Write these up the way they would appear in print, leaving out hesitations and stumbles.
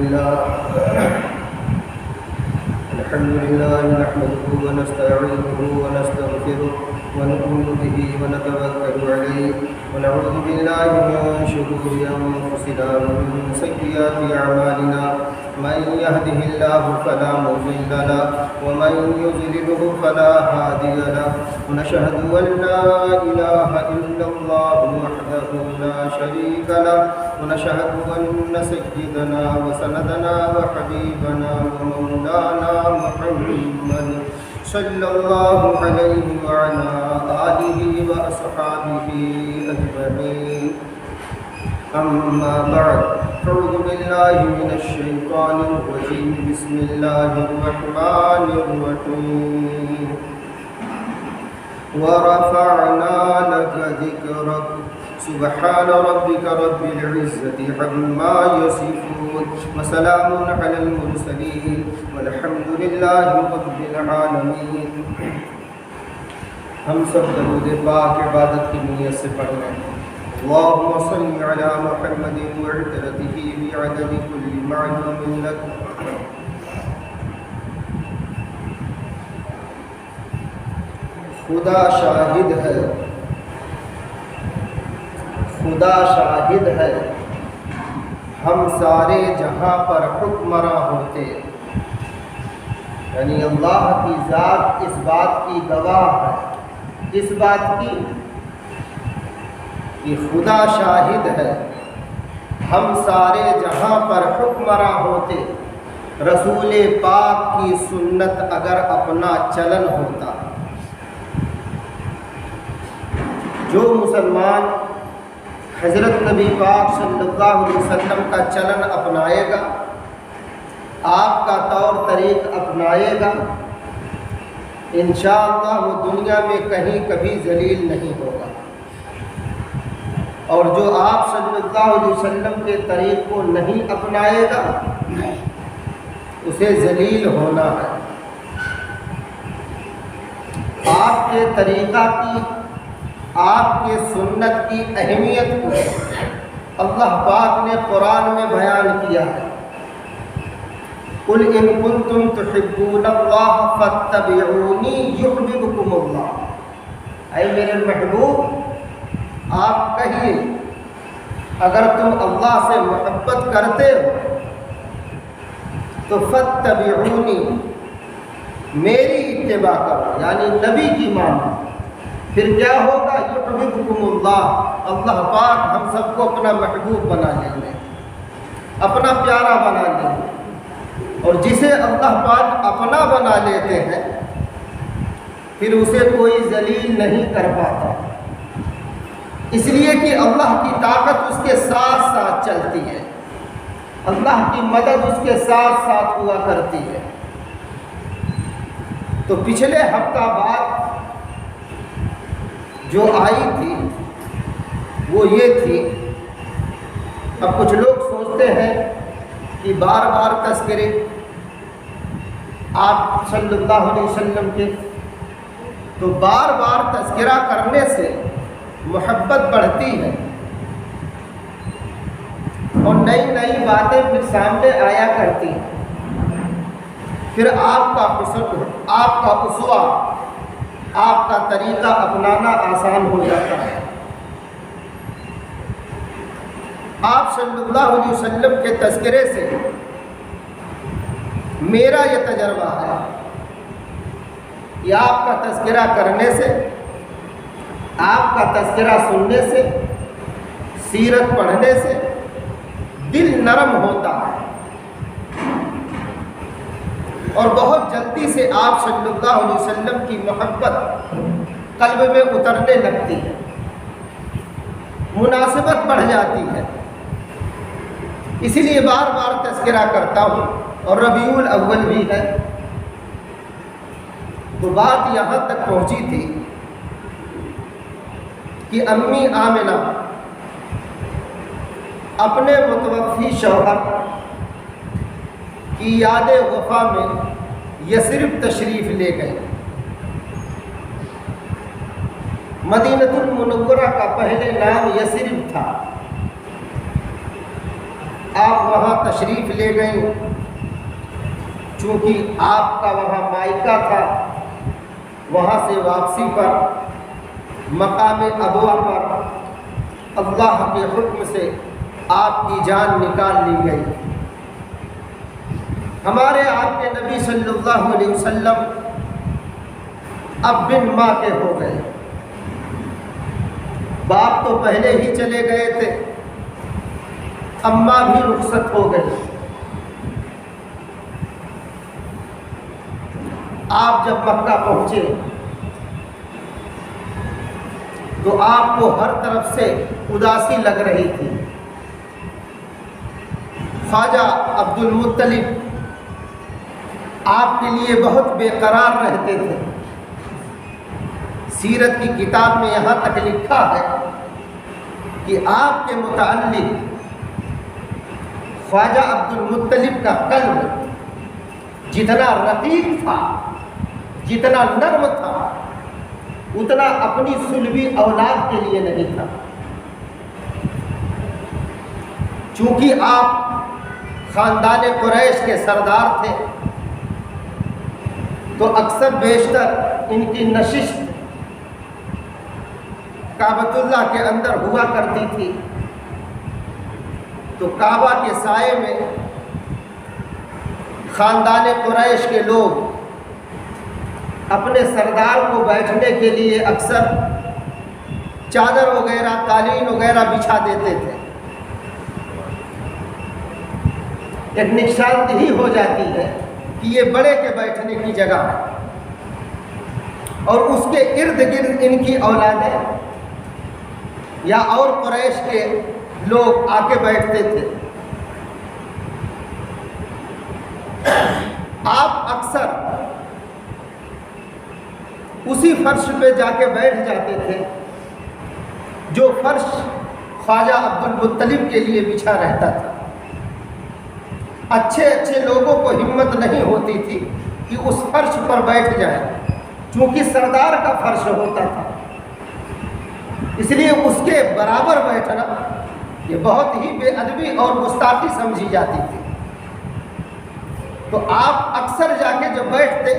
لله نحمده ونستعينه ونستغفره ونؤمن به ونتوكل عليه ونعوذ بالله من شرور أنفسنا ومن سيئات أعمالنا من يهده الله فلا مضل له ومن يضلله فلا هادي له ونشهد أن لا إله إلا الله وحده لا شريك له ونشهد أن سيدنا وسندنا وحبيبنا ومولانا محمد صلى الله عليه وعلى آله وأصحابه أجمعين أما بعد أعوذ بالله من الشيطان الرجيم بسم الله الرحمن الرحيم ورفعنا لك ذكرك سبحان ربك رب العزة عما يصفون وسلام على المرسلين والحمد لله رب العالمين. ہم سب درود پاک عبادت کی نیت سے پڑھ رہے ہیں. اللهم صل على محمد وعترته بعدد كل معلوم لك. خدا شاہد ہے، خدا شاہد ہے، ہم سارے جہاں پر حکمراں ہوتے. یعنی اللہ کی ذات اس بات کی گواہ ہے، اس بات کی کہ خدا شاہد ہے، ہم سارے جہاں پر حکمراں ہوتے. رسول پاک کی سنت اگر اپنا چلن ہوتا، جو مسلمان حضرت نبی پاک صلی اللہ علیہ وسلم کا چلن اپنائے گا، آپ کا طور طریق اپنائے گا، انشاءاللہ وہ دنیا میں کہیں کبھی ذلیل نہیں ہوگا. اور جو آپ صلی اللہ علیہ وسلم کے طریق کو نہیں اپنائے گا اسے ذلیل ہونا ہے. آپ کے طریقہ کی، آپ کے سنت کی اہمیت کو اللہ پاک نے قرآن میں بیان کیا ہے. قُلْ إِن كُنتُمْ تُحِبُّونَ اللَّهَ فَاتَّبِعُونِي يُحْبِبْكُمُ اللَّهُ. اے میرے محبوب، آپ کہیے اگر تم اللہ سے محبت کرتے ہو تو فَاتَّبِعُونِي، میری اتباع کرو، یعنی نبی کی مانو. پھر کیا ہوگا؟ یحببکم اللہ، اللہ پاک ہم سب کو اپنا محبوب بنا لیں گے، اپنا پیارا بنا لیں گے. اور جسے اللہ پاک اپنا بنا لیتے ہیں پھر اسے کوئی ذلیل نہیں کر پاتا، اس لیے کہ اللہ کی طاقت اس کے ساتھ ساتھ چلتی ہے، اللہ کی مدد اس کے ساتھ ساتھ ہوا کرتی ہے. تو پچھلے ہفتہ بعد جو آئی تھی وہ یہ تھی. اب کچھ لوگ سوچتے ہیں کہ بار بار تذکرے آپ صلی اللہ علیہ وسلم کے، تو بار بار تذکرہ کرنے سے محبت بڑھتی ہے اور نئی نئی باتیں پھر سامنے آیا کرتی ہیں. پھر آپ کا اسوہ، آپ کا طریقہ اپنانا آسان ہو جاتا ہے. آپ صلی اللہ علیہ وسلم کے تذکرے سے میرا یہ تجربہ ہے کہ آپ کا تذکرہ کرنے سے، آپ کا تذکرہ سننے سے، سیرت پڑھنے سے دل نرم ہوتا ہے اور بہت جلدی سے آپ صلی اللہ علیہ وسلم کی محبت قلب میں اترنے لگتی ہے، مناسبت بڑھ جاتی ہے. اسی لیے بار بار تذکرہ کرتا ہوں. اور ربیع الاول بھی ہے. تو بات یہاں تک پہنچی تھی کہ امی آمنہ اپنے متوفی شوہر کی یاد وفا میں یثرب تشریف لے گئے. مدینہ المنورہ کا پہلے نام یثرب تھا. آپ وہاں تشریف لے گئیں، چونکہ آپ کا وہاں مائکہ تھا، وہاں سے واپسی پر مقام ابوا پر اللہ کے حکم سے آپ کی جان نکال لی گئی۔ ہمارے آپ کے نبی صلی اللہ علیہ وسلم اب بن ماں کے ہو گئے۔ باپ تو پہلے ہی چلے گئے تھے، اماں بھی رخصت ہو گئی۔ آپ جب مکہ پہنچے تو آپ کو ہر طرف سے اداسی لگ رہی تھی۔ خواجہ عبد المطلب آپ کے لیے بہت بے قرار رہتے تھے۔ سیرت کی کتاب میں یہاں تک لکھا ہے کہ آپ کے متعلق خواجہ عبد المطلب کا قلب جتنا رقیق تھا، جتنا نرم تھا، اتنا اپنی صلبی اولاد کے لیے نہیں تھا۔ چونکہ آپ خاندان قریش کے سردار تھے تو اکثر بیشتر ان کی نشست کعبۃ اللہ کے اندر ہوا کرتی تھی، تو کعبہ کے سائے میں خاندان قریش کے لوگ اپنے سردار کو بیٹھنے کے لیے اکثر چادر وغیرہ، قالین وغیرہ بچھا دیتے تھے۔ ایک نشاندہی ہو جاتی ہے کہ یہ بڑے کے بیٹھنے کی جگہ ہے، اور اس کے ارد گرد ان کی اولادیں یا اور قریش کے لوگ آ کے بیٹھتے تھے۔ آپ اکثر اسی فرش پہ جا کے بیٹھ جاتے تھے جو فرش خواجہ عبد المطلب کے لیے بچھا رہتا تھا۔ اچھے اچھے لوگوں کو ہمت نہیں ہوتی تھی کہ اس فرش پر بیٹھ جائیں، چونکہ سردار کا فرش ہوتا تھا، اس لیے اس کے برابر بیٹھنا یہ بہت ہی بے ادبی اور گستاخی سمجھی جاتی تھی۔ تو آپ اکثر جا کے جب بیٹھتے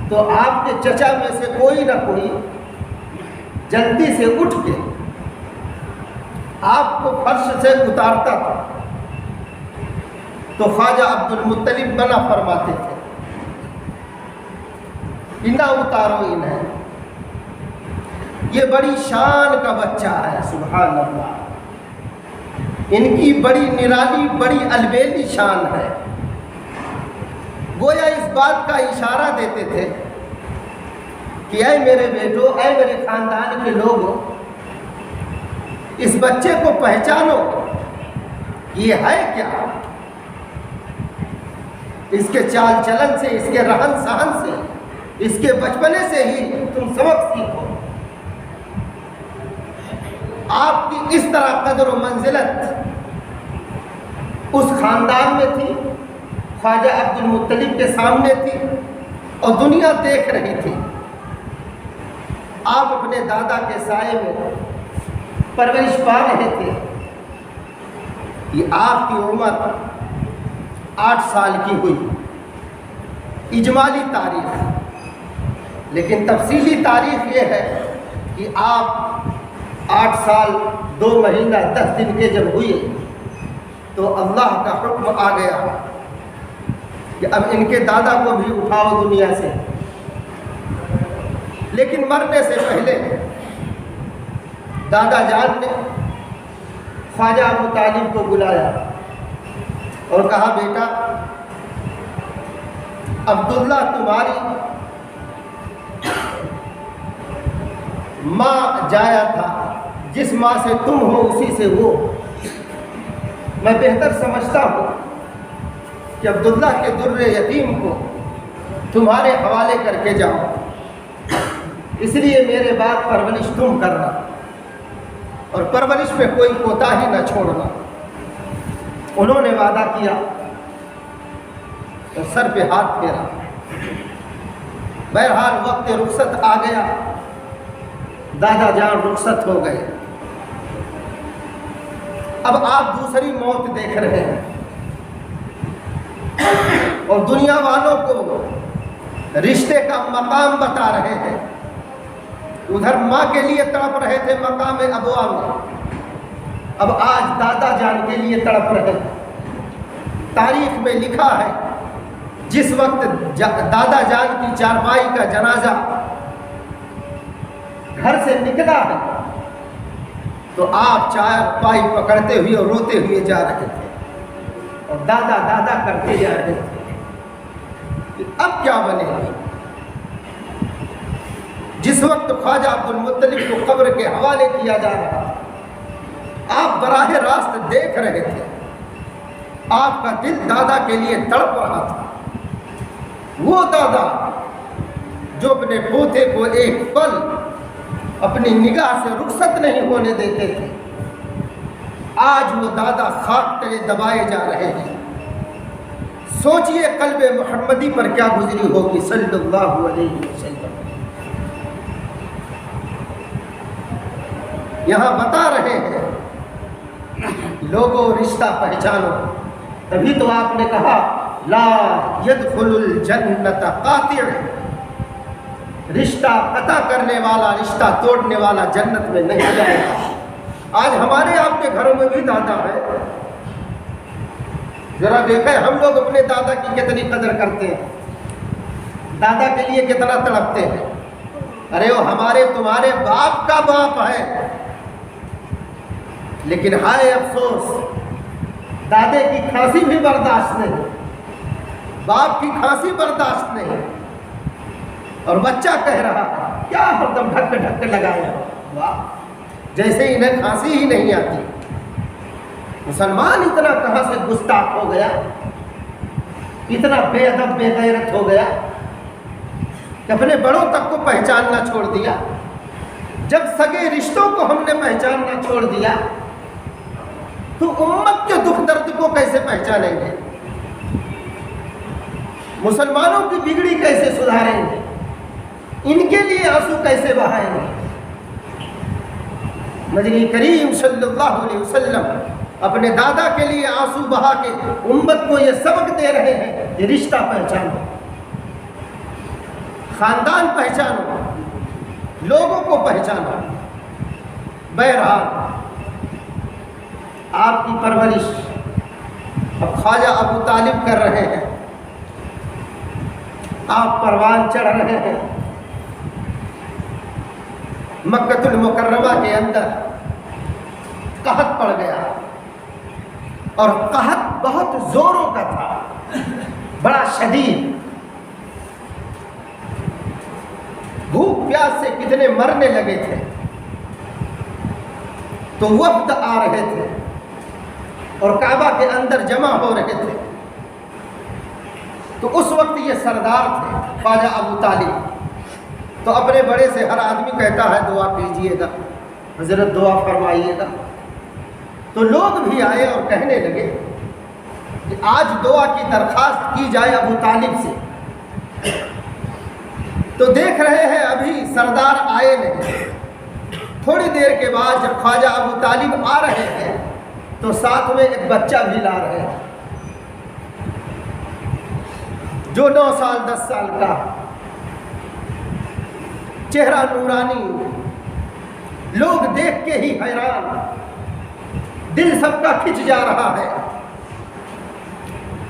تو آپ کے چچا میں سے کوئی نہ کوئی جلدی سے اٹھ کے آپ کو فرش سے اتارتا تھا، تو خواجہ عبد المطلب منع فرماتے تھے کہ نہ اتارو انہیں، یہ بڑی شان کا بچہ ہے، سبحان اللہ، ان کی بڑی نرالی، بڑی البیلی شان ہے۔ گویا اس بات کا اشارہ دیتے تھے کہ اے میرے بیٹو، اے میرے خاندان کے لوگوں، اس بچے کو پہچانو، یہ ہے کیا؟ اس کے چال چلن سے، اس کے رہن سہن سے، اس کے بچپنے سے ہی تم سبق سیکھو۔ آپ کی اس طرح قدر و منزلت اس خاندان میں تھی، خواجہ عبد المطلب کے سامنے تھی، اور دنیا دیکھ رہی تھی۔ آپ اپنے دادا کے سائے میں پرورش پا رہے تھے۔ یہ آپ کی عمر 8 سال کی ہوئی، اجمالی تاریخ، لیکن تفصیلی تاریخ یہ ہے کہ آپ 8 سال 2 مہینہ 10 دن کے جب ہوئے تو اللہ کا حکم آ گیا کہ اب ان کے دادا کو بھی اٹھاؤ دنیا سے۔ لیکن مرنے سے پہلے دادا جان نے خواجہ ابو طالب کو بلایا اور کہا، بیٹا، عبداللہ تمہاری ماں جایا تھا، جس ماں سے تم ہو اسی سے وہ۔ میں بہتر سمجھتا ہوں کہ عبداللہ کے در یتیم کو تمہارے حوالے کر کے جاؤ، اس لیے میرے بعد پرورش تم کرنا، اور پرورش میں کوئی کوتاہی نہ چھوڑنا۔ انہوں نے وعدہ کیا اور سر پہ ہاتھ پھیرا۔ بہرحال وقت رخصت آ گیا، دادا جان رخصت ہو گئے۔ اب آپ دوسری موت دیکھ رہے ہیں اور دنیا والوں کو رشتے کا مقام بتا رہے ہیں. ادھر ماں کے لیے تڑپ رہے تھے مقام ابوا میں، اب آج دادا جان کے لیے تڑپ رہے ہیں. تاریخ میں لکھا ہے جس وقت دادا جان کی چارپائی کا جنازہ گھر سے نکلا ہے تو آپ چارپائی پکڑتے ہوئے اور روتے ہوئے جا رہے تھے اور دادا دادا کرتے جا رہے تھے کہ اب کیا بنے گا. جس وقت خواجہ عبد المطلب کو قبر کے حوالے کیا جا رہا تھا آپ براہ راست دیکھ رہے تھے، آپ کا دل دادا کے لیے تڑپ رہا تھا. وہ دادا جو اپنے پوتے کو ایک پل اپنی نگاہ سے رخصت نہیں ہونے دیتے تھے، آج وہ دادا خاک تلے دبائے جا رہے ہیں. سوچئے قلب محمدی پر کیا گزری ہوگی صلی اللہ علیہ وسلم. یہاں بتا رہے ہیں لوگوں رشتہ پہچانو. تبھی تو آپ نے کہا لا يدخل الجنت قاطع، رشتہ قطع کرنے والا، رشتہ توڑنے والا جنت میں نہیں جائے گا. آج ہمارے آپ کے گھروں میں بھی دادا ہے. ذرا دیکھیں ہم لوگ اپنے دادا کی کتنی قدر کرتے ہیں، دادا کے لیے کتنا تڑپتے ہیں. ارے وہ ہمارے تمہارے باپ کا باپ ہے، لیکن ہائے افسوس دادے کی کھانسی بھی برداشت نہیں، باپ کی کھانسی برداشت نہیں. اور بچہ کہہ رہا کیا ہر دم ڈھک ڈھک لگایا، واہ جیسے انہیں کھانسی ہی نہیں آتی. مسلمان اتنا کہاں سے گستاخ ہو گیا، اتنا بے ادب بے غیرت ہو گیا کہ اپنے بڑوں تک کو پہچاننا چھوڑ دیا. جب سگے رشتوں کو ہم نے پہچاننا چھوڑ دیا تو امت کے دکھ درد کو کیسے پہچانیں گے؟ مسلمانوں کی بگڑی کیسے سدھاریں گے؟ ان کے لیے آنسو کیسے بہائیں گے؟ نبی کریم صلی اللہ علیہ وسلم اپنے دادا کے لیے آنسو بہا کے امت کو یہ سبق دے رہے ہیں کہ رشتہ پہچانو، خاندان پہچانو، لوگوں کو پہچانو. بہرحال آپ کی پرورش اب خواجہ ابو طالب کر رہے ہیں. آپ پروان چڑھ رہے ہیں. مکہ المکرمہ کے اندر قحط پڑ گیا اور قحط بہت زوروں کا تھا، بڑا شدید. بھوک پیاس سے کتنے مرنے لگے تھے. تو وفد آ رہے تھے اور کعبہ کے اندر جمع ہو رہے تھے. تو اس وقت یہ سردار تھے خواجہ ابو طالب. تو اپنے بڑے سے ہر آدمی کہتا ہے دعا کیجئے گا، حضرت دعا فرمائیے گا. تو لوگ بھی آئے اور کہنے لگے کہ آج دعا کی درخواست کی جائے ابو طالب سے. تو دیکھ رہے ہیں ابھی سردار آئے نہیں. تھوڑی دیر کے بعد جب خواجہ ابو طالب آ رہے ہیں تو ساتھ میں ایک بچہ بھی لا رہے ہیں جو 9 سال 10 سال کا، چہرہ نورانی. لوگ دیکھ کے ہی حیران، دل سب کا کھنچ جا رہا ہے.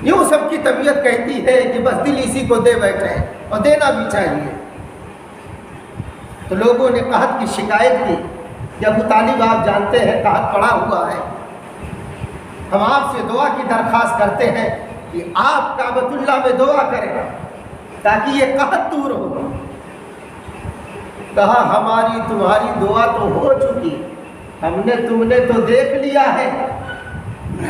یوں سب کی طبیعت کہتی ہے کہ بس دل اسی کو دے بیٹھے اور دینا بھی چاہیے. تو لوگوں نے قحط کی شکایت کی کہ ابو طالب آپ جانتے ہیں قحط پڑا ہوا ہے، ہم آپ سے دعا کی درخواست کرتے ہیں کہ آپ کعبۃ اللہ میں دعا کریں تاکہ یہ قحط دور ہو. کہا ہماری تمہاری دعا تو ہو چکی، ہم نے تم نے تو دیکھ لیا ہے،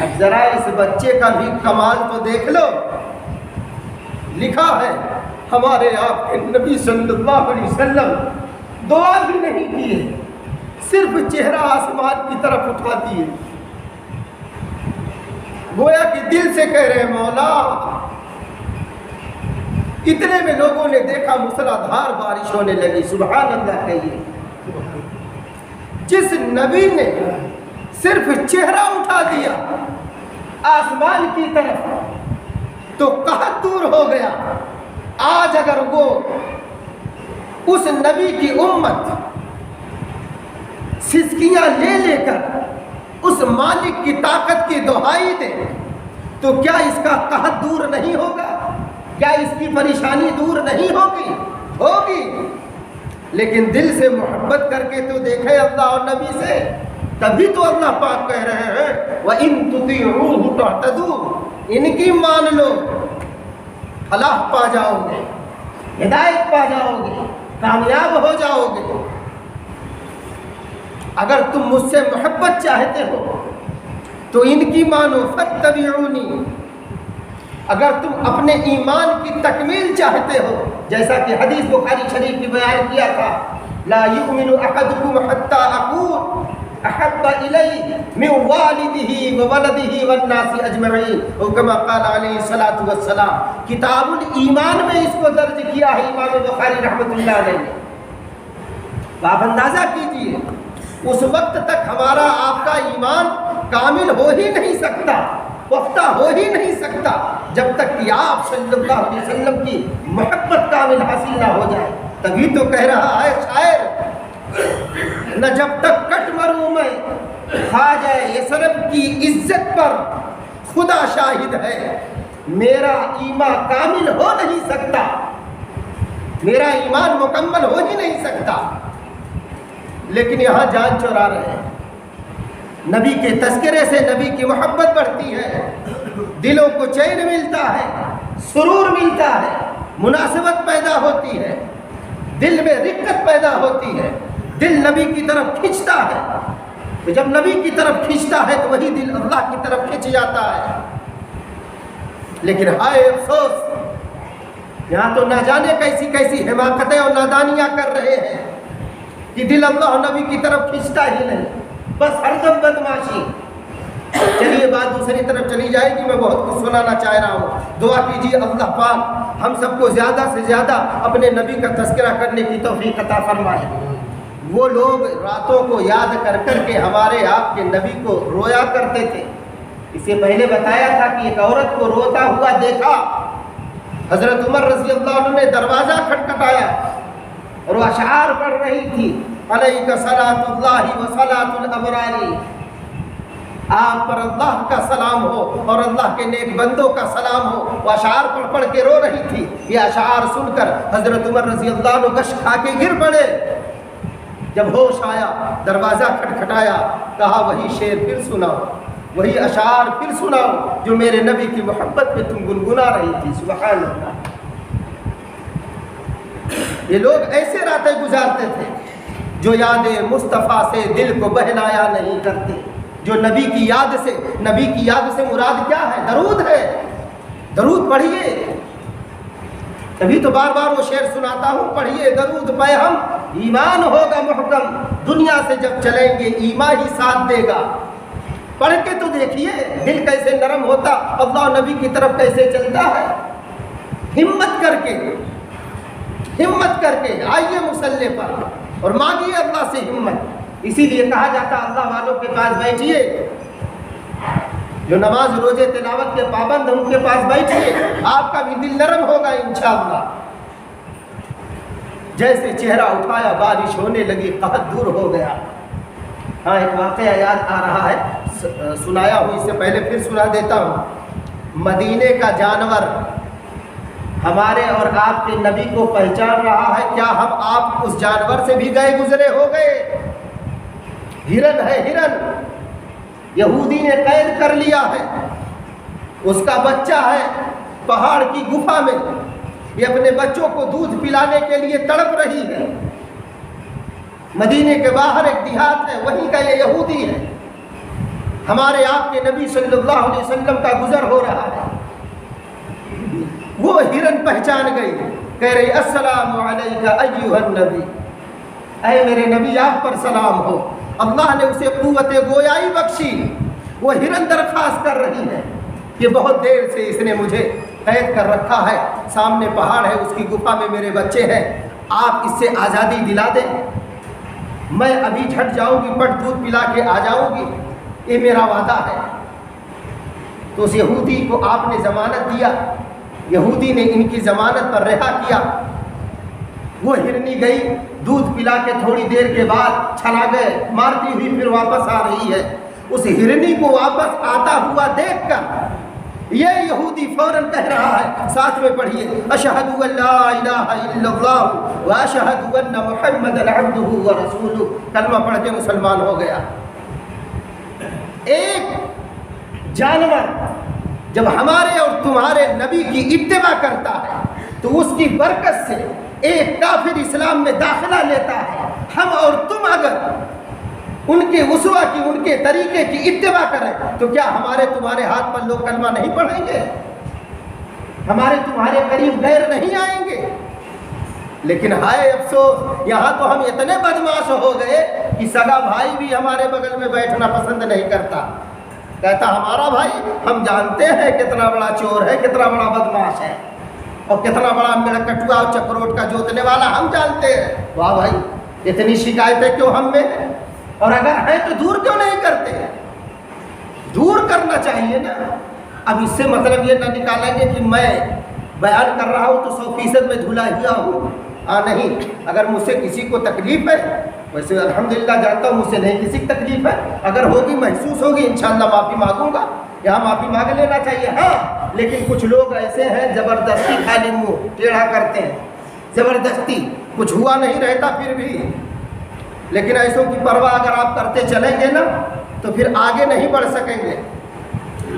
اب ذرا اس بچے کا بھی کمال تو دیکھ لو. لکھا ہے ہمارے آپ کے نبی صلی اللہ علیہ وسلم دعا بھی نہیں کیے، صرف چہرہ آسمان کی طرف اٹھا دیے، گویا کہ دل سے کہہ رہے مولا. اتنے میں لوگوں نے دیکھا موسلادھار بارش ہونے لگی. سبحان اللہ کہیے. جس نبی نے صرف چہرہ اٹھا دیا آسمان کی طرف تو قحط دور ہو گیا۔ آج اگر وہ اس نبی کی امت سسکیاں لے لے کر اس مالک کی طاقت کی دہائی دے تو کیا اس کا قحط دور نہیں ہوگا؟ کیا اس کی پریشانی دور نہیں ہوگی؟ ہوگی، لیکن دل سے محبت کر کے تو دیکھے اللہ اور نبی سے، تبھی تو اللہ پاک کہہ رہے ہیں وَإِن تُطِيعُوهُ تَهْتَدُوا، ان کی مان لو فلاح پا جاؤ گے، ہدایت پا جاؤ گے، کامیاب ہو جاؤ گے۔ اگر تم مجھ سے محبت چاہتے ہو تو ان کی مانو فاتبعونی، اگر تم اپنے ایمان کی تکمیل چاہتے ہو، جیسا کہ حدیث بخاری شریف میں بیان کیا تھا لا یؤمن احدکم حتی اکون احب الی من والدہ وولدہ والناس اجمعین، او کما قال علیہ الصلوۃ والسلام۔ کتاب الایمان میں اس کو درج کیا ہے امام بخاری رحمۃ اللہ علیہ نے۔ آپ اندازہ کیجئے اس وقت تک ہمارا آپ کا ایمان کامل ہو ہی نہیں سکتا، پختہ ہو ہی نہیں سکتا جب تک کہ آپ صلی اللہ علیہ وسلم کی محبت کامل حاصل نہ ہو جائے۔ تبھی تو کہہ رہا ہے شاعر نہ جب تک کٹ مروں میں خواجہ یثرب کی عزت پر خدا شاہد ہے، میرا ایمان کامل ہو نہیں سکتا، میرا ایمان مکمل ہو ہی نہیں سکتا۔ لیکن یہاں جان چورا رہے ہیں، نبی کے تذکرے سے نبی کی محبت بڑھتی ہے، دلوں کو چین ملتا ہے، سرور ملتا ہے، مناسبت پیدا ہوتی ہے، دل میں رقت پیدا ہوتی ہے، دل نبی کی طرف کھنچتا ہے۔ تو جب نبی کی طرف کھنچتا ہے تو وہی دل اللہ کی طرف کھنچ جاتا ہے۔ لیکن ہائے افسوس، یہاں تو نہ جانے کیسی کیسی حماقتیں اور نادانیاں کر رہے ہیں کہ دل اللہ اور نبی کی طرف کھنچتا ہی نہیں، بس ہر دم بدماشی۔ چلیے بات دوسری طرف چلی جائے گی، میں بہت کچھ سنانا چاہ رہا ہوں۔ دعا کیجیے اللہ پاک ہم سب کو زیادہ سے زیادہ اپنے نبی کا تذکرہ کرنے کی توفیق عطا فرمائے۔ وہ لوگ راتوں کو یاد کر کر کے ہمارے آپ کے نبی کو رویا کرتے تھے۔ اس سے پہلے بتایا تھا کہ ایک عورت کو روتا ہوا دیکھا، حضرت عمر رضی اللہ عنہ نے دروازہ کھٹکھٹایا اور وہ اشعار پڑھ رہی تھی علیک صلاۃ اللہ و صلاۃ الابرار، آپ پر اللہ کا سلام ہو اور اللہ کے نیک بندوں کا سلام ہو۔ وہ اشعار پڑھ پڑھ کے رو رہی تھی۔ یہ اشعار سن کر حضرت عمر رضی اللہ عنہ گش کھا کے گر پڑے۔ جب ہوش آیا دروازہ کھٹکھٹایا، کہا وہی شعر پھر سناؤ، وہی اشعار پھر سناؤ جو میرے نبی کی محبت میں تم گنگنا رہی تھی۔ سبحان اللہ، یہ لوگ ایسے راتیں گزارتے تھے جو یاد مصطفیٰ سے دل کو بہلایا نہیں کرتے، جو نبی کی یاد سے مراد کیا ہے؟ درود ہے، درود پڑھیے۔ تبھی تو بار بار وہ شعر سناتا ہوں، پڑھیے درود پہ ہم، ایمان ہوگا محکم، دنیا سے جب چلیں گے ایمان ہی ساتھ دے گا۔ پڑھ کے تو دیکھیے دل کیسے نرم ہوتا، اللہ نبی کی طرف کیسے چلتا ہے۔ ہمت کر کے آئیے مصلی پر اور مانگیے اللہ سے ہمت۔ اسی لیے کہا جاتا اللہ والوں کے پاس بیٹھیے، جو نماز روزے تلاوت کے پابند ہیں ان کے پاس بیٹھیے، آپ کا بھی دل نرم ہوگا انشاءاللہ۔ جیسے چہرہ اٹھایا بارش ہونے لگی، قحط دور ہو گیا۔ ہاں ایک واقعہ یاد آ رہا ہے، سنایا ہوں، اس سے پہلے پھر سنا دیتا ہوں۔ مدینے کا جانور ہمارے اور آپ کے نبی کو پہچان رہا ہے، کیا ہم آپ اس جانور سے بھی گئے گزرے ہو گئے؟ ہرن ہے، ہرن یہودی نے قید کر لیا ہے، اس کا بچہ ہے پہاڑ کی گفا میں، یہ اپنے بچوں کو دودھ پلانے کے لیے تڑپ رہی ہے۔ مدینے کے باہر ایک دیہات ہے، وہیں کا یہ یہودی ہے، ہمارے آپ کے نبی صلی اللہ علیہ وسلم کا گزر ہو رہا ہے۔ وہ ہرن پہچان گئی، کہہ رہی السلام علیکہ ایھا النبی، اے میرے نبی آپ پر سلام ہو۔ اللہ نے اسے قوت گویائی بخشی، وہ ہرن درخواست کر رہی ہے کہ بہت دیر سے اس نے مجھے قید کر رکھا ہے، سامنے پہاڑ ہے، اس کی گفا میں میرے بچے ہیں، آپ اس سے آزادی دلا دیں، میں ابھی جھٹ جاؤں گی، پٹ دودھ پلا کے آ جاؤں گی۔ یہ میرا وعدہ ہے۔ تو اس یہودی کو آپ نے ضمانت دیا، یہودی نے ان کی ضمانت پر رہا کیا۔ وہ ہرنی گئی، دودھ پلا کے تھوڑی دیر کے بعد چلا گئے، مارتی ہوئی پھر واپس آ رہی ہے۔ اس ہرنی کو واپس آتا ہوا دیکھ کر یہ یہودی فوراً کہہ رہا ہے، ساتھ میں پڑھیے، اشہد ان لا الہ الا اللہ واشہد ان محمدا عبدہ ورسولہ، کلمہ پڑھ کے مسلمان ہو گیا۔ ایک جانور جب ہمارے اور تمہارے نبی کی اتباع کرتا ہے تو اس کی برکت سے ایک کافر اسلام میں داخلہ لیتا ہے۔ ہم اور تم اگر ان کے اسوہ کی، ان کے طریقے کی اتباع کریں تو کیا ہمارے تمہارے ہاتھ پر لوگ کلمہ نہیں پڑھیں گے؟ ہمارے تمہارے قریب غیر نہیں آئیں گے؟ لیکن ہائے افسوس، یہاں تو ہم اتنے بدمعاش ہو گئے کہ سگا بھائی بھی ہمارے بغل میں بیٹھنا پسند نہیں کرتا، کہتا ہمارا بھائی ہم جانتے ہیں کتنا بڑا چور ہے، کتنا بڑا بدمعاش ہے، اور کتنا بڑا میرا کٹوا اور چکروٹ کا جوتنے والا ہم جانتے ہیں۔ واہ بھائی، اتنی شکایتیں کیوں ہم میں ہیں؟ اور اگر ہیں تو دور کیوں نہیں کرتے؟ دور کرنا چاہیے نا۔ اب اس سے مطلب یہ نہ نکالیں گے کہ میں بیان کر رہا ہوں تو 100% میں دھلا ہوا ہوں، نہیں۔ اگر مجھ سے کسی کو تکلیف ہے، ویسے الحمدللہ جانتا ہوں مجھ سے نہیں کسی کی تکلیف ہے، اگر ہوگی محسوس ہوگی انشاءاللہ معافی مانگوں گا، یہاں معافی مانگ لینا چاہیے۔ ہاں، لیکن کچھ لوگ ایسے ہیں زبردستی خالی منہ ٹیڑھا کرتے ہیں، زبردستی کچھ ہوا نہیں رہتا پھر بھی۔ لیکن ایسوں کی پرواہ اگر آپ کرتے چلیں گے نا تو پھر آگے نہیں بڑھ سکیں گے۔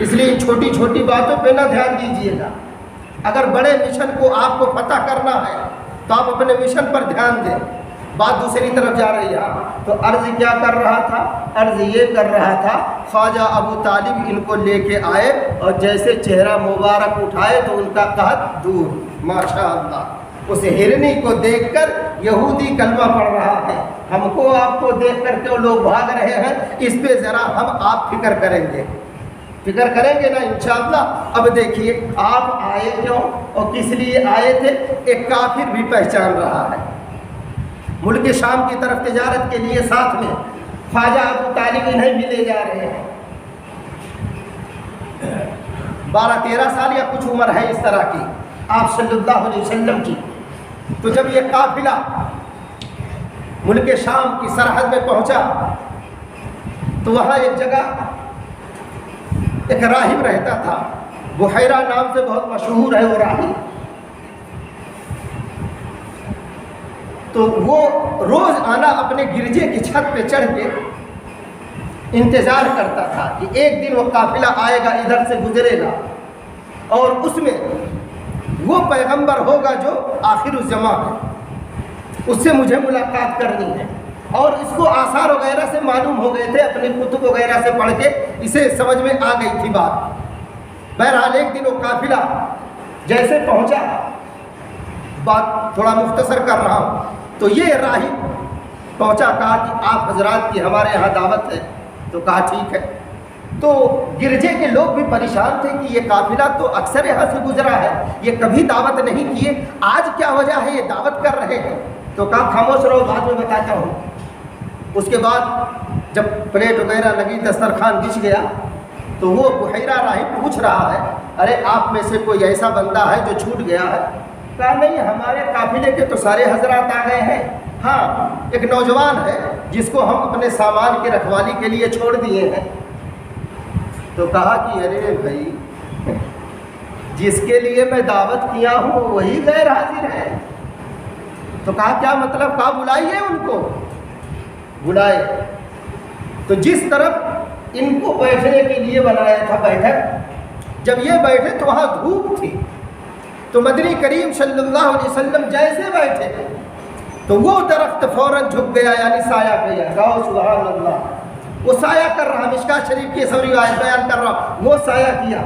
اس لیے چھوٹی چھوٹی باتوں پہ نہ دھیان دیجیے گا۔ اگر بڑے مشن کو آپ کو فتح کرنا ہے تو آپ اپنے مشن پر دھیان دیں۔ بات دوسری طرف جا رہی ہے، تو عرض کیا کر رہا تھا؟ عرض یہ کر رہا تھا خواجہ ابو طالب ان کو لے کے آئے اور جیسے چہرہ مبارک اٹھائے تو ان کا قحط دور۔ ماشاءاللہ، اس ہرنی کو دیکھ کر یہودی کلمہ پڑھ رہا ہے۔ ہم کو آپ کو دیکھ کر کیوں لوگ بھاگ رہے ہیں، اس پہ ذرا ہم آپ فکر کریں گے، فکر کریں گے نا انشاءاللہ۔ اب دیکھیے آپ آئے کیوں اور کس لیے آئے تھے، ایک کافر بھی پہچان رہا ہے۔ ملک شام کی طرف تجارت کے لیے ساتھ میں خواجہ ابو طالب انہیں بھی لے جا رہے ہیں۔ 12-13 سال یا کچھ عمر ہے اس طرح کی آپ صلی اللہ علیہ وسلم کی۔ تو جب یہ قافلہ ملک شام کی سرحد میں پہنچا تو وہاں ایک جگہ ایک راہب رہتا تھا، بحیرہ نام سے بہت مشہور ہے وہ راہب۔ تو وہ روز آنا اپنے گرجے کی چھت پہ چڑھ کے انتظار کرتا تھا کہ ایک دن وہ قافلہ آئے گا، ادھر سے گزرے گا، اور اس میں وہ پیغمبر ہوگا جو آخر الزمان ہے، اس سے مجھے ملاقات کرنی ہے۔ اور اس کو آثار وغیرہ سے معلوم ہو گئے تھے، اپنے کتب وغیرہ سے پڑھ کے اسے سمجھ میں آ گئی تھی بات۔ بہرحال ایک دن وہ قافلہ جیسے پہنچا، بات تھوڑا مختصر کر رہا ہوں، تو یہ راہب پہنچا، کہا کہ آپ حضرات کی ہمارے یہاں دعوت ہے، تو کہا ٹھیک ہے۔ تو گرجے کے لوگ بھی پریشان تھے کہ یہ قافلہ تو اکثر یہاں سے گزرا ہے، یہ کبھی دعوت نہیں کیے، آج کیا وجہ ہے یہ دعوت کر رہے ہیں؟ تو کہا خاموش رہو، بعد میں بتاتا ہوں۔ اس کے بعد جب پلیٹ وغیرہ لگی، دسترخوان بچھ گیا، تو وہ بحیرہ راہب پوچھ رہا ہے، ارے آپ میں سے کوئی ایسا بندہ ہے جو چھوٹ گیا ہے؟ کہا نہیں، ہمارے قافلے کے تو سارے حضرات آ گئے ہیں، ہاں ایک نوجوان ہے جس کو ہم اپنے سامان کی رکھوالی کے لیے چھوڑ دیے ہیں۔ تو کہا کہ ارے بھائی، جس کے لیے میں دعوت کیا ہوں وہی غیر حاضر ہے۔ تو کہا کیا مطلب؟ کہا بلائیے ان کو۔ بلائے تو جس طرف ان کو بیٹھنے کے لیے بنایا تھا بیٹھک، جب یہ بیٹھے تو وہاں دھوپ تھی، تو مدنی کریم صلی اللہ علیہ وسلم جیسے بیٹھے تو وہ درخت فوراً جھک گیا، یعنی سایہ کیا۔ کہو سبحان اللہ، وہ سایہ کر رہا، مشکات شریف کی سب روایت بیان کر رہا، وہ سایہ کیا۔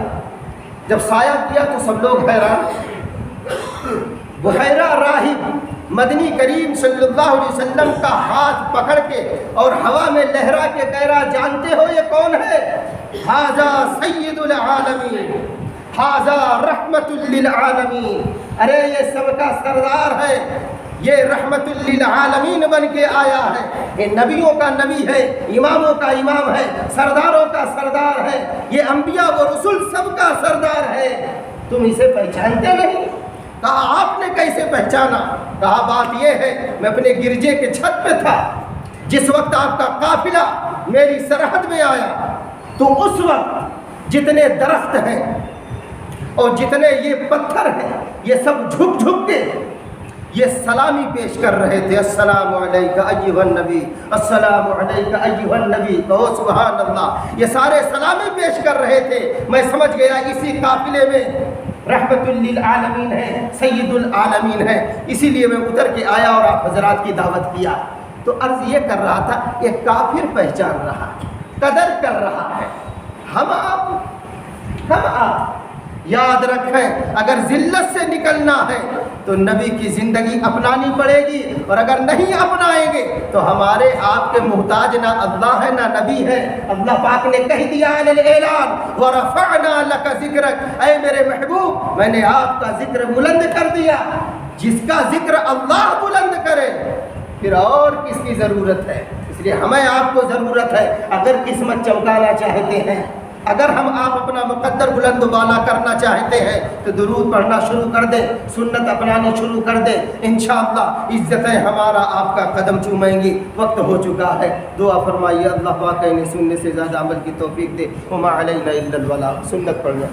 جب سایہ کیا تو سب لوگ حیران۔ بحیرہ راہب مدنی کریم صلی اللہ علیہ وسلم کا ہاتھ پکڑ کے اور ہوا میں لہرا کے کہہ رہا، جانتے ہو یہ کون ہے؟ ھذا سید العالمین، ھذا رحمت للعالمین، ارے یہ سب کا سردار ہے، یہ رحمت للعالمین بن کے آیا ہے، یہ نبیوں کا نبی ہے، اماموں کا امام ہے، سرداروں کا سردار ہے، یہ انبیاء و رسول سب کا سردار ہے، تم اسے پہچانتے نہیں؟ کہا آپ نے کیسے پہچانا؟ کہا بات یہ ہے، میں اپنے گرجے کے چھت پہ تھا، جس وقت آپ کا قافلہ میری سرحد میں آیا تو اس وقت جتنے درخت ہیں اور جتنے یہ پتھر ہیں یہ سب جھک جھک کے یہ سلامی پیش کر رہے تھے، السلام علیکہ ایھا النبی، السلام علیکہ ایھا النبی، کہو سبحان اللہ، یہ سارے سلامی پیش کر رہے تھے۔ میں سمجھ گیا اسی قافلے میں رحمت للعالمین ہے، سید العالمین ہے، اسی لیے میں اتر کے آیا اور آپ حضرات کی دعوت کیا۔ تو عرض یہ کر رہا تھا، ایک کافر پہچان رہا ہے، قدر کر رہا ہے، ہم آپ یاد رکھیں اگر ذلت سے نکلنا ہے تو نبی کی زندگی اپنانی پڑے گی، اور اگر نہیں اپنائیں گے تو ہمارے آپ کے محتاج نہ اللہ ہے نہ نبی ہے۔ اللہ پاک نے کہہ دیا اعلان وَرَفَعْنَا لَكَ ذِكْرَكَ، اے میرے محبوب میں نے آپ کا ذکر بلند کر دیا۔ جس کا ذکر اللہ بلند کرے پھر اور کس کی ضرورت ہے؟ اس لیے ہمیں آپ کو ضرورت ہے۔ اگر قسمت چمکانا چاہتے ہیں، اگر ہم آپ اپنا مقدر بلند و بالا کرنا چاہتے ہیں تو درود پڑھنا شروع کر دیں، سنت اپنانی شروع کر دیں، انشاءاللہ عزتیں ہمارا آپ کا قدم چومیں گی۔ وقت ہو چکا ہے، دعا فرمائیے اللہ پاک انہیں سننے سے زیادہ عمل کی توفیق دے۔ وما علینا الا البلاغ، سنت پڑھنا۔